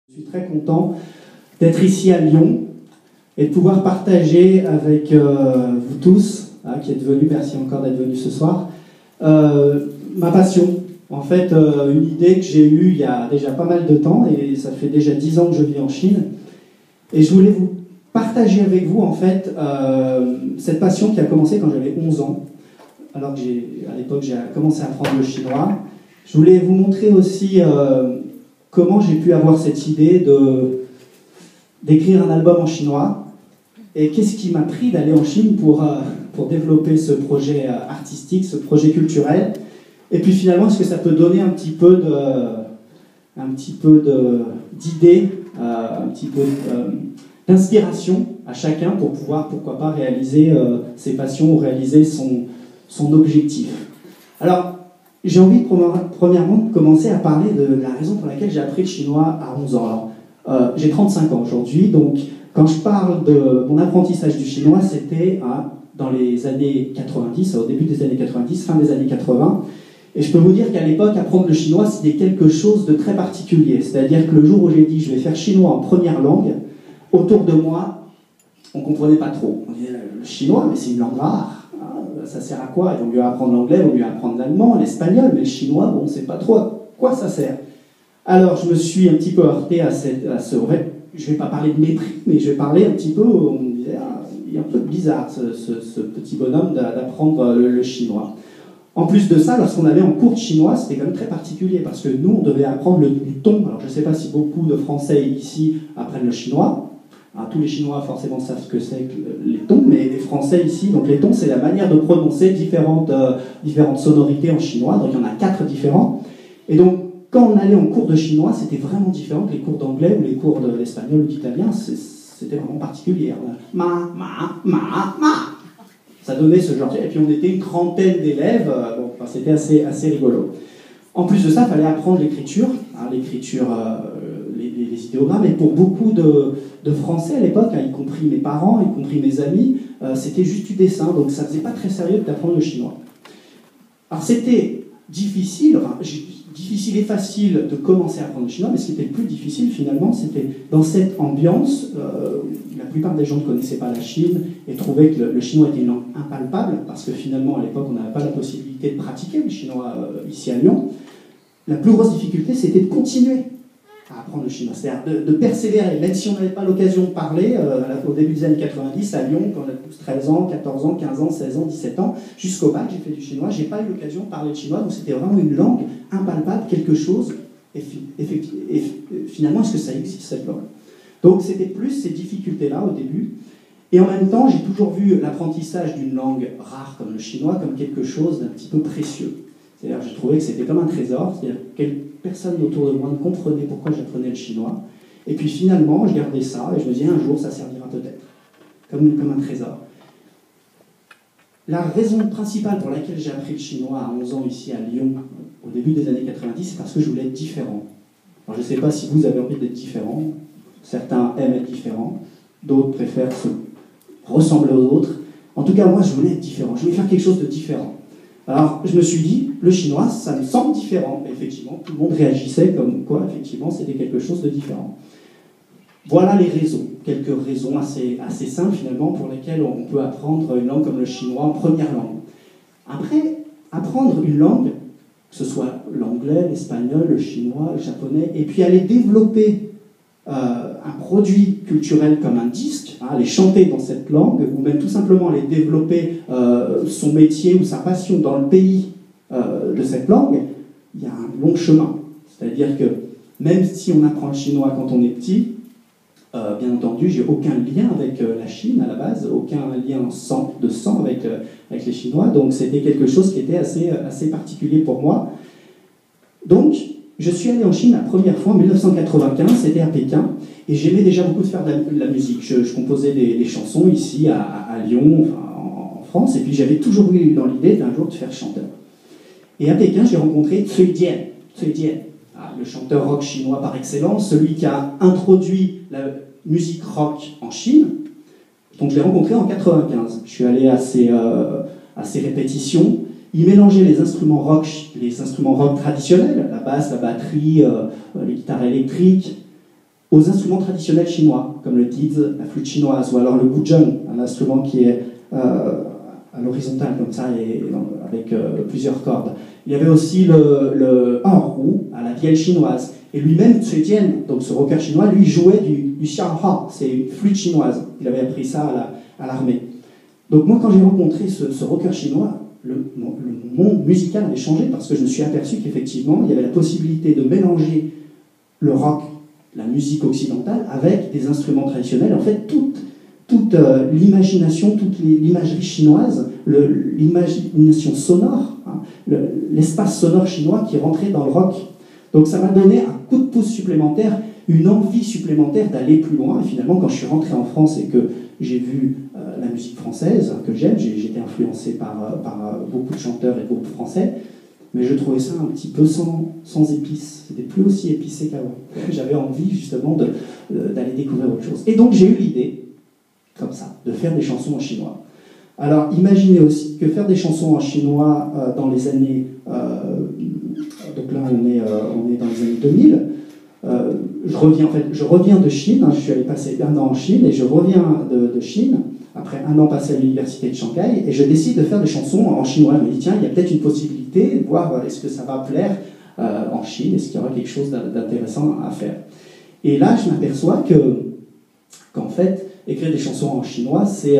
Je suis très content d'être ici à Lyon et de pouvoir partager avec vous tous, qui êtes venus, merci encore d'être venus ce soir, ma passion. En fait, une idée que j'ai eue il y a déjà pas mal de temps, et ça fait déjà 10 ans que je vis en Chine, et je voulais vous partager avec vous, en fait, cette passion qui a commencé quand j'avais 11 ans, alors que à l'époque j'ai commencé à apprendre le chinois. Je voulais vous montrer aussi comment j'ai pu avoir cette idée d'écrire un album en chinois, et qu'est-ce qui m'a pris d'aller en Chine pour développer ce projet artistique, ce projet culturel, et puis finalement est-ce que ça peut donner un petit peu d'idées, un petit peu d'inspiration à chacun pour pouvoir, pourquoi pas, réaliser ses passions ou réaliser son objectif. Alors, j'ai envie, premièrement, de commencer à parler de la raison pour laquelle j'ai appris le chinois à 11 ans. Alors, j'ai 35 ans aujourd'hui, donc quand je parle de mon apprentissage du chinois, c'était dans les années 90, au début des années 90, fin des années 80. Et je peux vous dire qu'à l'époque, apprendre le chinois, c'était quelque chose de très particulier. C'est-à-dire que le jour où j'ai dit « je vais faire chinois en première langue », autour de moi, on ne comprenait pas trop. On disait « le chinois, mais c'est une langue rare. Ça sert à quoi? Il vaut mieux apprendre l'anglais, il vaut mieux apprendre l'allemand, l'espagnol, mais le chinois, bon, on ne sait pas trop à quoi ça sert. » Alors, je me suis un petit peu heurté à ce... Je ne vais pas parler de mépris, mais je vais parler un petit peu... On me disait, il est un peu bizarre, ce petit bonhomme, d'apprendre le chinois. En plus de ça, lorsqu'on allait en cours de chinois, c'était quand même très particulier, parce que nous, on devait apprendre le ton. Alors, je ne sais pas si beaucoup de Français ici apprennent le chinois. Tous les Chinois, forcément, savent ce que c'est que les tons, mais les Français ici, donc les tons, c'est la manière de prononcer différentes sonorités en chinois. Donc, il y en a 4 différents. Et donc, quand on allait en cours de chinois, c'était vraiment différent que les cours d'anglais ou les cours d'espagnol ou d'italien. C'était vraiment particulier. Ma. Ça donnait ce genre. Et puis, on était une trentaine d'élèves. C'était assez rigolo. En plus de ça, il fallait apprendre l'écriture. Les idéogrammes. Et pour beaucoup de Français à l'époque, y compris mes parents, y compris mes amis, c'était juste du dessin. Donc, ça ne faisait pas très sérieux d'apprendre le chinois. Alors, c'était difficile et facile de commencer à apprendre le chinois, mais ce qui était le plus difficile finalement, c'était dans cette ambiance, la plupart des gens ne connaissaient pas la Chine et trouvaient que le chinois était une langue impalpable, parce que finalement à l'époque on n'avait pas la possibilité de pratiquer le chinois ici à Lyon. La plus grosse difficulté, c'était de continuer à apprendre le chinois, c'est-à-dire de persévérer, même si on n'avait pas l'occasion de parler, au début des années 90, à Lyon, quand on a 13 ans, 14 ans, 15 ans, 16 ans, 17 ans, jusqu'au bac, j'ai fait du chinois, j'ai pas eu l'occasion de parler le chinois, donc c'était vraiment une langue impalpable, quelque chose, et finalement, est-ce que ça existe cette langue? Donc c'était plus ces difficultés-là au début, et en même temps, j'ai toujours vu l'apprentissage d'une langue rare comme le chinois comme quelque chose d'un petit peu précieux. C'est-à-dire j'ai trouvé que c'était comme un trésor, c'est-à-dire que personne autour de moi ne comprenait pourquoi j'apprenais le chinois. Et puis finalement, je gardais ça et je me disais un jour ça servira peut-être, comme un trésor. La raison principale pour laquelle j'ai appris le chinois à 11 ans ici à Lyon, au début des années 90, c'est parce que je voulais être différent. Alors je ne sais pas si vous avez envie d'être différent, certains aiment être différents, d'autres préfèrent se ressembler aux autres. En tout cas, moi je voulais être différent, je voulais faire quelque chose de différent. Alors, je me suis dit, le chinois, ça me semble différent. Et effectivement, tout le monde réagissait comme quoi, effectivement, c'était quelque chose de différent. Voilà les raisons, quelques raisons assez simples, finalement, pour lesquelles on peut apprendre une langue comme le chinois en première langue. Après, apprendre une langue, que ce soit l'anglais, l'espagnol, le chinois, le japonais, et puis aller développer un produit culturel comme un disque, aller chanter dans cette langue, ou même tout simplement aller développer son métier ou sa passion dans le pays de cette langue, il y a un long chemin. C'est-à-dire que même si on apprend le chinois quand on est petit, bien entendu, j'ai aucun lien avec la Chine à la base, aucun lien de sang avec les Chinois, donc c'était quelque chose qui était assez particulier pour moi. Donc, je suis allé en Chine la première fois en 1995, c'était à Pékin, et j'aimais déjà beaucoup de faire de la musique. Je composais des chansons ici à Lyon, en France, et puis j'avais toujours eu dans l'idée d'un jour de faire chanteur. Et à Pékin, j'ai rencontré Cui Jian, le chanteur rock chinois par excellence, celui qui a introduit la musique rock en Chine. Donc je l'ai rencontré en 1995. Je suis allé à ses répétitions. Il mélangeait les instruments rock traditionnels, la basse, la batterie, les guitares électriques, aux instruments traditionnels chinois, comme le tizi, la flûte chinoise, ou alors le guzheng, un instrument qui est à l'horizontale comme ça, et avec plusieurs cordes. Il y avait aussi le hanru, à la vielle chinoise. Et lui-même, Cui Jian, donc ce rocker chinois, lui jouait du xiaohua, c'est une flûte chinoise. Il avait appris ça à l'armée. Donc moi, quand j'ai rencontré ce rocker chinois, le monde musical avait changé parce que je me suis aperçu qu'effectivement, il y avait la possibilité de mélanger le rock, la musique occidentale, avec des instruments traditionnels. En fait, toute l'imagination, toute l'imagerie chinoise, l'imagination sonore, hein, l'espace sonore chinois qui rentrait dans le rock. Donc ça m'a donné un coup de pouce supplémentaire, une envie supplémentaire d'aller plus loin. Et finalement, quand je suis rentré en France et que j'ai vu la musique française, que j'aime, j'ai été influencé par beaucoup de chanteurs et de groupes français, mais je trouvais ça un petit peu sans épices. C'était plus aussi épicé qu'avant. J'avais envie justement d'aller découvrir autre chose. Et donc j'ai eu l'idée, comme ça, de faire des chansons en chinois. Alors imaginez aussi que faire des chansons en chinois dans les années... donc là on est dans les années 2000. Je reviens de Chine, hein, je suis allé passer 1 an en Chine, et je reviens de Chine, après 1 an passé à l'université de Shanghai, et je décide de faire des chansons en chinois. Je me dis, tiens, il y a peut-être une possibilité de voir est-ce que ça va plaire en Chine, est-ce qu'il y aura quelque chose d'intéressant à faire. Et là, je m'aperçois qu'en fait, écrire des chansons en chinois, c'est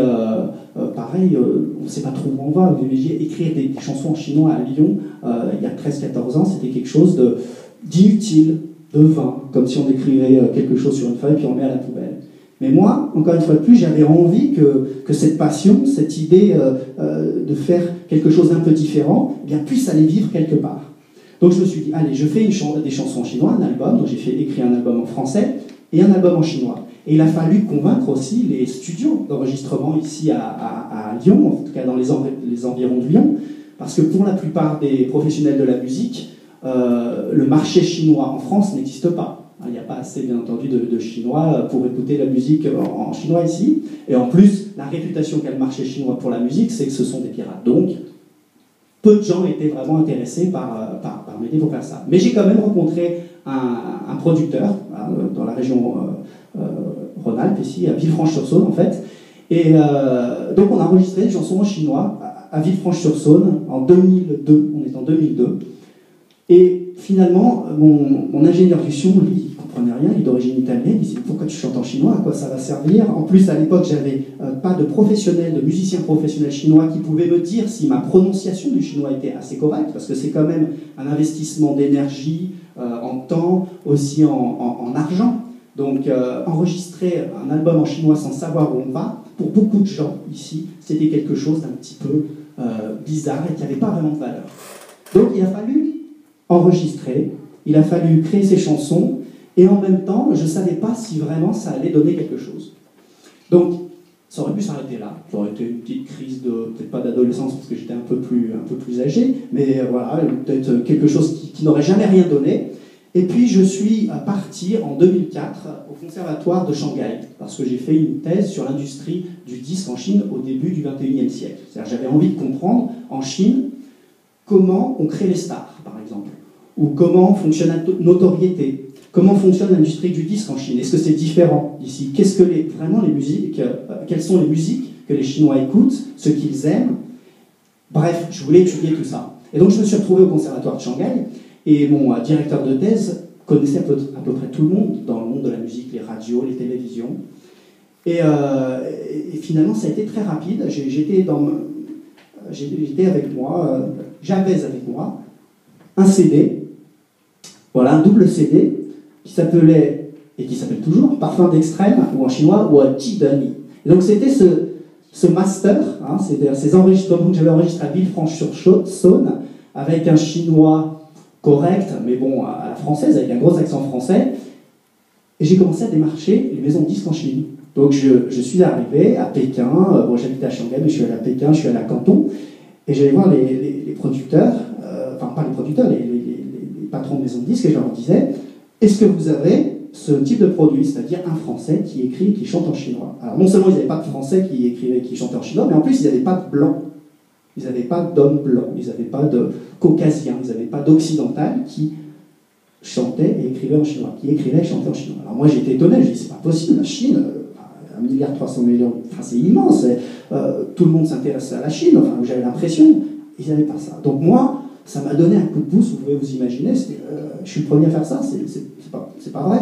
pareil, on ne sait pas trop où on va. Écrire des chansons en chinois à Lyon, il y a 13-14 ans, c'était quelque chose d'inutile, de vain, comme si on écrivait quelque chose sur une feuille puis on le met à la poubelle. Mais moi, encore une fois de plus, j'avais envie que cette passion, cette idée de faire quelque chose d'un peu différent, eh bien, puisse aller vivre quelque part. Donc je me suis dit, allez, je fais des chansons en chinois, un album, donc j'ai écrit un album en français et un album en chinois. Et il a fallu convaincre aussi les studios d'enregistrement ici à Lyon, en tout cas dans les environs de Lyon, parce que pour la plupart des professionnels de la musique, le marché chinois en France n'existe pas. Il n'y a pas assez, bien entendu, de Chinois pour écouter la musique en chinois ici. Et en plus, la réputation qu'a le marché chinois pour la musique, c'est que ce sont des pirates. Donc, peu de gens étaient vraiment intéressés par m'aider pour faire ça. Mais j'ai quand même rencontré un producteur dans la région Rhône-Alpes, ici, à Villefranche-sur-Saône, en fait. Et donc, on a enregistré des chansons en chinois à Villefranche-sur-Saône en 2002. On est en 2002. Et finalement, mon ingénieur du son, lui, il ne comprenait rien, il est d'origine italienne, il disait pourquoi tu chantes en chinois, à quoi ça va servir? En plus, à l'époque, j'avais pas de professionnel, de musicien professionnel chinois qui pouvait me dire si ma prononciation du chinois était assez correcte, parce que c'est quand même un investissement d'énergie, en temps, aussi en argent. Donc, enregistrer un album en chinois sans savoir où on va, pour beaucoup de gens ici, c'était quelque chose d'un petit peu bizarre et qui n'avait pas vraiment de valeur. Donc, il a fallu enregistrer, il a fallu créer ces chansons, et en même temps, je ne savais pas si vraiment ça allait donner quelque chose. Donc, ça aurait pu s'arrêter là. Ça aurait été une petite crise peut-être pas d'adolescence, parce que j'étais un peu plus âgé, mais voilà, peut-être quelque chose qui n'aurait jamais rien donné. Et puis, je suis parti en 2004 au conservatoire de Shanghai, parce que j'ai fait une thèse sur l'industrie du disque en Chine au début du XXIe siècle. C'est-à-dire, j'avais envie de comprendre, en Chine, comment on crée les stars, par exemple, ou comment fonctionne la notoriété, comment fonctionne l'industrie du disque en Chine, est-ce que c'est différent d'ici, qu'est-ce que vraiment les musiques, quelles sont les musiques que les Chinois écoutent, ce qu'ils aiment, bref, je voulais étudier tout ça. Et donc je me suis retrouvé au conservatoire de Shanghai, et mon directeur de thèse connaissait à peu près tout le monde dans le monde de la musique, les radios, les télévisions, et finalement ça a été très rapide. J'avais avec moi un CD, voilà, un double CD, qui s'appelait, et qui s'appelle toujours, Parfum d'extrême, ou en chinois, ou Jidani. Et donc c'était ce master, hein, c'est-à-dire ces enregistrements que j'avais enregistrés à Villefranche-sur-Saône, avec un chinois correct, mais bon, à la française, avec un gros accent français, et j'ai commencé à démarcher les maisons de disques en Chine. Donc je suis arrivé à Pékin, bon j'habite à Shanghai, mais je suis allé à Pékin, je suis allé à Canton, et j'allais voir les producteurs, enfin pas les producteurs, les patrons de maisons de disques, et je leur disais, est-ce que vous avez ce type de produit, c'est-à-dire un Français qui écrit et qui chante en chinois? Alors non seulement ils n'avaient pas de Français qui écrivaient et qui chantaient en chinois, mais en plus ils n'avaient pas de blancs, ils n'avaient pas d'hommes blancs, ils n'avaient pas de caucasiens, ils n'avaient pas d'occidental qui chantait et écrivait en chinois, qui écrivait et chantait en chinois. Alors moi j'étais étonné, je dis c'est pas possible, la Chine, 1,3 milliard, enfin, c'est immense, tout le monde s'intéresse à la Chine, enfin j'avais l'impression, ils n'avaient pas ça. Donc moi, ça m'a donné un coup de pouce, vous pouvez vous imaginer, je suis le premier à faire ça, c'est pas vrai.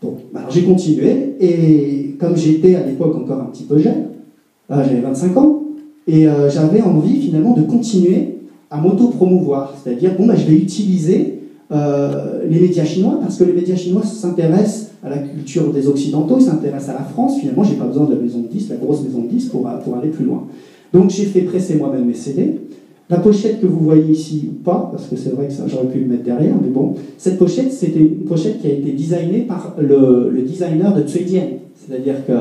Bon, alors j'ai continué, et comme j'étais à l'époque encore un petit peu jeune, j'avais 25 ans, et j'avais envie finalement de continuer à m'auto-promouvoir, c'est-à-dire, bon, je vais utiliser les médias chinois, parce que les médias chinois s'intéressent à la culture des Occidentaux, ils s'intéressent à la France, finalement, j'ai pas besoin de la maison de 10, la grosse maison de 10, pour aller plus loin. Donc j'ai fait presser moi-même mes CD. La pochette que vous voyez ici, ou pas, parce que c'est vrai que j'aurais pu le mettre derrière, mais bon, cette pochette, c'était une pochette qui a été designée par le designer de Cui Jian. C'est-à-dire que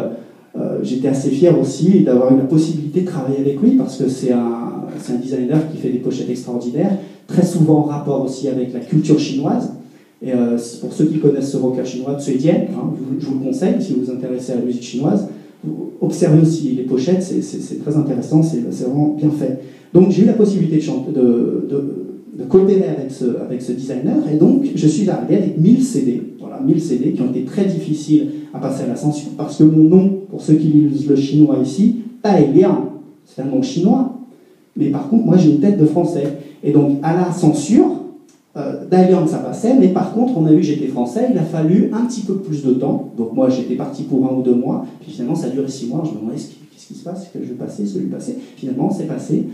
j'étais assez fier aussi d'avoir eu la possibilité de travailler avec lui, parce que c'est un designer qui fait des pochettes extraordinaires, très souvent en rapport aussi avec la culture chinoise. Et pour ceux qui connaissent ce rocker chinois, Cui Jian, je vous le conseille, si vous vous intéressez à la musique chinoise, observez aussi les pochettes, c'est très intéressant, c'est vraiment bien fait. Donc j'ai eu la possibilité de coopérer avec ce designer, et donc je suis arrivé avec 1000 CD, voilà, 1000 CD qui ont été très difficiles à passer à la censure, parce que mon nom, pour ceux qui lisent le chinois ici, Tai Liang, c'est un nom chinois, mais par contre moi j'ai une tête de français, et donc à la censure, Tai Liang ça passait, mais par contre on a vu que j'étais français, il a fallu un petit peu plus de temps, donc moi j'étais parti pour 1 ou 2 mois, puis finalement ça a duré 6 mois, je me demandais qu'est-ce qui se passe, est-ce que je vais passer, est-ce que je vais passer, finalement c'est passé.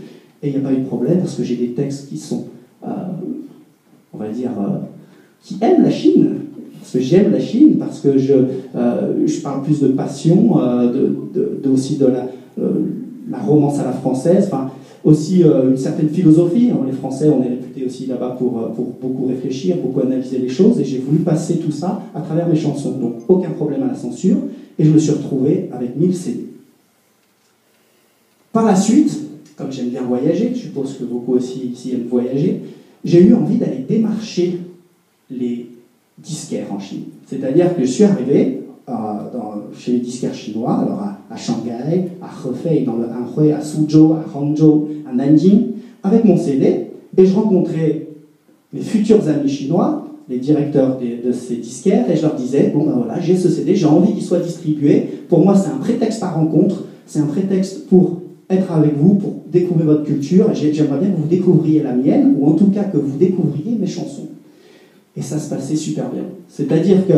Et il n'y a pas eu de problème parce que j'ai des textes qui sont, on va dire, qui aiment la Chine. Parce que j'aime la Chine, parce que je parle plus de passion, aussi de la romance à la française, enfin, aussi une certaine philosophie. Les Français, on est réputés aussi là-bas pour beaucoup réfléchir, beaucoup analyser les choses, et j'ai voulu passer tout ça à travers mes chansons. Donc aucun problème à la censure, et je me suis retrouvé avec 1000 CD. Par la suite, comme j'aime bien voyager, je suppose que beaucoup aussi ici aiment voyager, j'ai eu envie d'aller démarcher les disquaires en Chine. C'est-à-dire que je suis arrivé chez les disquaires chinois, alors à Shanghai, à Hefei, dans le Anhui, à Suzhou, à Hangzhou, à Nanjing, avec mon CD, et je rencontrais mes futurs amis chinois, les directeurs de ces disquaires, et je leur disais, bon ben voilà, j'ai ce CD, j'ai envie qu'il soit distribué, pour moi c'est un prétexte à rencontre, c'est un prétexte pour être avec vous, pour découvrir votre culture. J'aimerais bien que vous découvriez la mienne, ou en tout cas que vous découvriez mes chansons. Et ça se passait super bien. C'est-à-dire que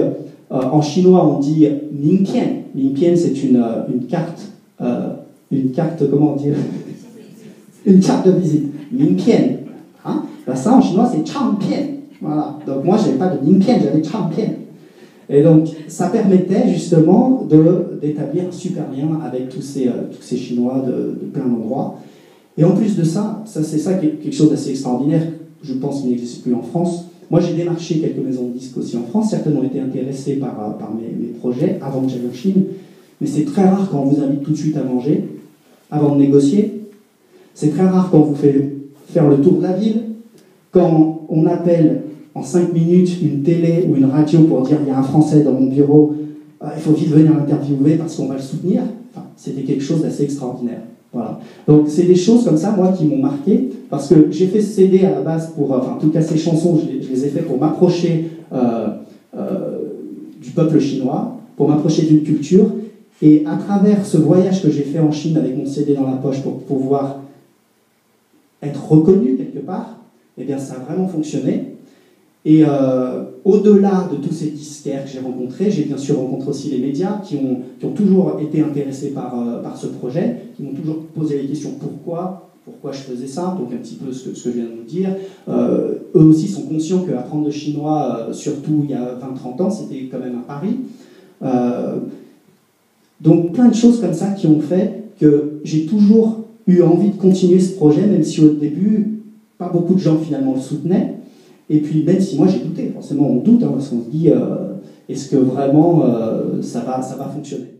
en chinois on dit Ningpian. Ningpian c'est une carte, comment dire, une carte de visite. Ningpian. Hein? Ben ça en chinois c'est Changpian. Voilà. Donc moi j'avais pas de Ningpian, j'avais Changpian. Et donc, ça permettait justement d'établir un super lien avec tous ces Chinois de plein d'endroits. Et en plus de ça, c'est ça quelque chose d'assez extraordinaire, je pense qu'il n'existe plus en France. Moi, j'ai démarché quelques maisons de disques aussi en France, certaines ont été intéressées par mes projets avant que j'aille en Chine, mais c'est très rare quand on vous invite tout de suite à manger, avant de négocier. C'est très rare quand on vous fait faire le tour de la ville, quand on appelle en 5 minutes une télé ou une radio pour dire il y a un Français dans mon bureau, il faut vite venir l'interviewer parce qu'on va le soutenir. Enfin, c'était quelque chose d'assez extraordinaire. Voilà. Donc c'est des choses comme ça, moi, qui m'ont marqué, parce que j'ai fait ce CD à la base pour, enfin en tout cas ces chansons, je les ai fait pour m'approcher du peuple chinois, pour m'approcher d'une culture, et à travers ce voyage que j'ai fait en Chine avec mon CD dans la poche pour pouvoir être reconnu quelque part, eh bien ça a vraiment fonctionné. Et au-delà de tous ces disquaires que j'ai rencontrés, j'ai bien sûr rencontré aussi les médias qui ont toujours été intéressés par ce projet, qui m'ont toujours posé les questions pourquoi je faisais ça, donc un petit peu ce que je viens de vous dire. Eux aussi sont conscients qu'apprendre le chinois, surtout il y a 20-30 ans, c'était quand même un pari. Donc plein de choses comme ça qui ont fait que j'ai toujours eu envie de continuer ce projet, même si au début, pas beaucoup de gens finalement le soutenaient. Et puis même si moi j'ai douté, forcément on doute, parce qu'on se dit, est-ce que vraiment ça va fonctionner ?